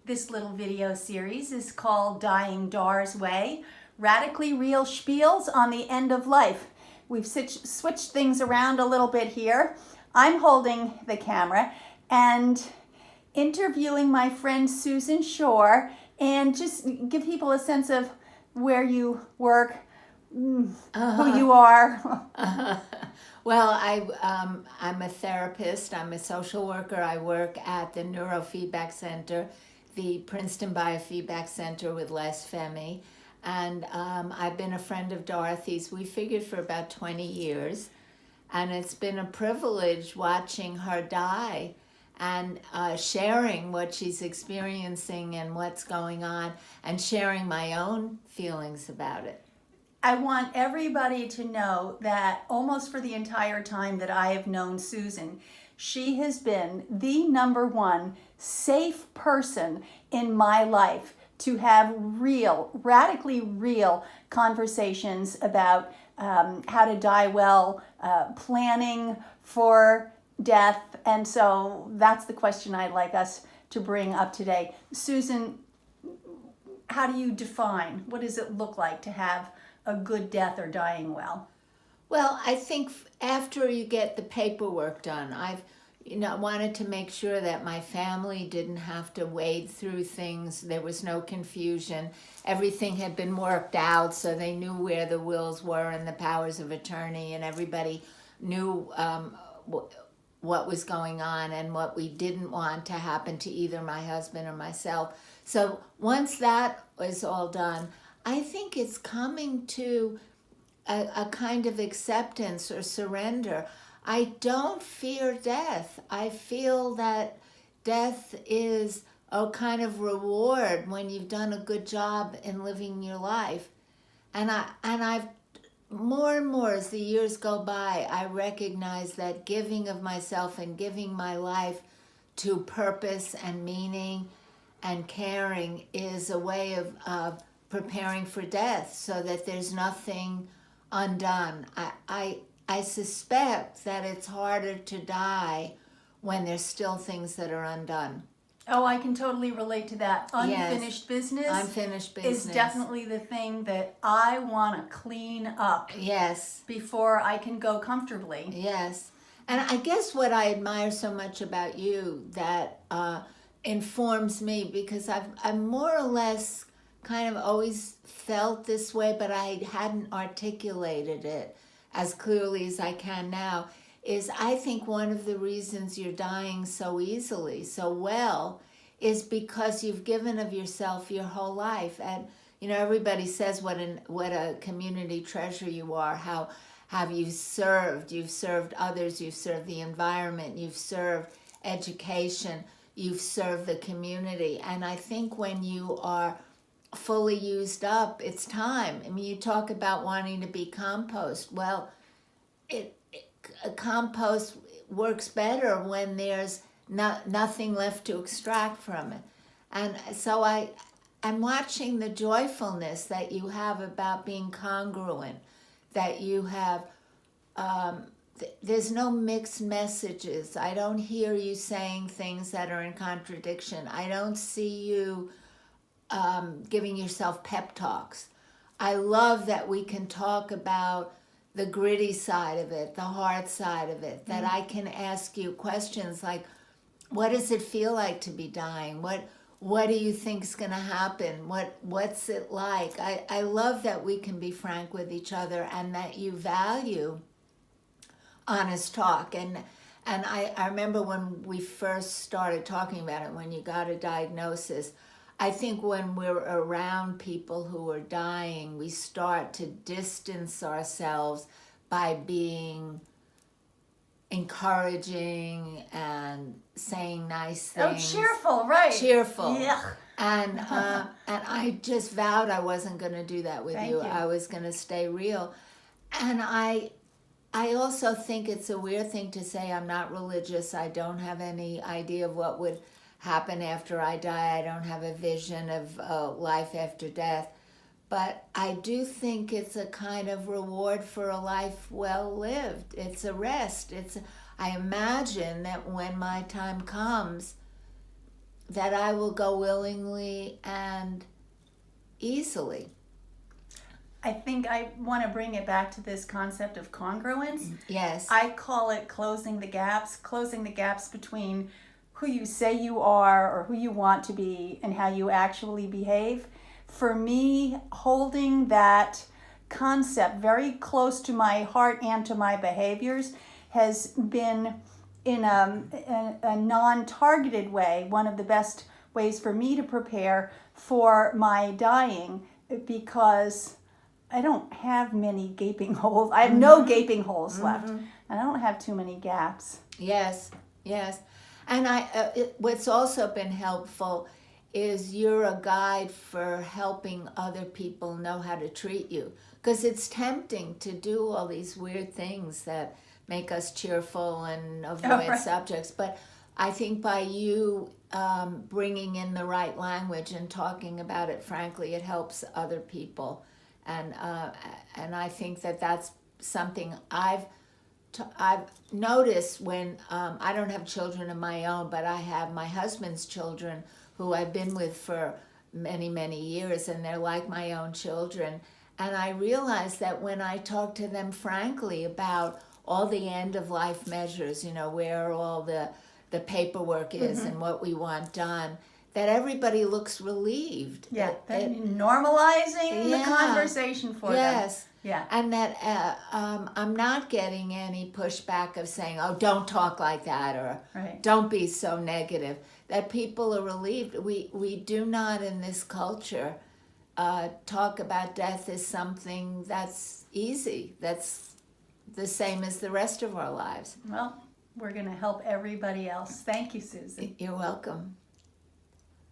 This little video series is called Dying Dor's Way, Radically Real Spiels on the End of Life. We've switched things around a little bit here. I'm holding the camera and interviewing my friend Susan Shor, and just give people a sense of where you work, who you are. Well, I'm a therapist. I'm a social worker. I work at the Neurofeedback Center, the Princeton Biofeedback Centre with Les Femi. And I've been a friend of Dorothy's. We figured for about 20 years. And it's been a privilege watching her die and sharing what she's experiencing and what's going on, and sharing my own feelings about it. I want everybody to know that almost for the entire time that I have known Susan, she has been the number one safe person in my life to have real, radically real conversations about how to die well, planning for death. And so that's the question I'd like us to bring up today. Susan, how do you define, what does it look like to have a good death or dying well? Well, I think after you get the paperwork done, I've wanted to make sure that my family didn't have to wade through things. There was no confusion. Everything had been worked out, so they knew where the wills were and the powers of attorney, and everybody knew what was going on and what we didn't want to happen to either my husband or myself. So once that was all done, I think it's coming to a kind of acceptance or surrender. I don't fear death. I feel that death is a kind of reward when you've done a good job in living your life. And I've more and more as the years go by, I recognize that giving of myself and giving my life to purpose and meaning and caring is a way of preparing for death, so that there's nothing undone. I suspect that it's harder to die when there's still things that are undone. Oh, I can totally relate to that. Unfinished business. Unfinished business is definitely the thing that I want to clean up. Yes. Before I can go comfortably. Yes. And I guess what I admire so much about you that informs me, because I've more or less kind of always felt this way, but I hadn't articulated it as clearly as I can now, is I think one of the reasons you're dying so easily, so well, is because you've given of yourself your whole life. And everybody says what a community treasure you are, how have you served. You've served others, you've served the environment, you've served education, you've served the community. And I think when you are fully used up, it's time. I mean, you talk about wanting to be compost. Well, compost works better when there's nothing left to extract from it. And so I'm watching the joyfulness that you have about being congruent, that you have, there's no mixed messages. I don't hear you saying things that are in contradiction. I don't see you giving yourself pep talks. I love that we can talk about the gritty side of it, the hard side of it, that I can ask you questions like, what does it feel like to be dying? What do you think is going to happen? What's it like? I love that we can be frank with each other, and that you value honest talk. And I remember when we first started talking about it, when you got a diagnosis, I think when we're around people who are dying, we start to distance ourselves by being encouraging and saying nice things. Oh, cheerful, right. Cheerful. Yeah. And I just vowed I wasn't going to do that with Thank you. you. I was going to stay real. And I also think it's a weird thing to say. I'm not religious. I don't have any idea of what would happen after I die. I don't have a vision of life after death. But I do think it's a kind of reward for a life well lived. It's a rest. I imagine that when my time comes, that I will go willingly and easily. I think I want to bring it back to this concept of congruence. Yes. I call it closing the gaps between who you say you are or who you want to be and how you actually behave. For me, holding that concept very close to my heart and to my behaviors has been, in a non-targeted way, one of the best ways for me to prepare for my dying, because I don't have many gaping holes. I have no gaping holes left. And I don't have too many gaps. Yes, yes. And what's also been helpful is you're a guide for helping other people know how to treat you. Because it's tempting to do all these weird things that make us cheerful and avoid subjects. But I think by you bringing in the right language and talking about it frankly, it helps other people. And I think that that's something I've noticed when I don't have children of my own, but I have my husband's children who I've been with for many, many years, and they're like my own children. And I realize that when I talk to them frankly about all the end-of-life measures, where all the paperwork is and what we want done, that everybody looks relieved. Yeah, normalizing the conversation for them. Yes. Yeah. And that I'm not getting any pushback of saying, oh, don't talk like that, or don't be so negative. That people are relieved. We do not in this culture talk about death as something that's easy. That's the same as the rest of our lives. Well, we're going to help everybody else. Thank you, Susan. You're welcome.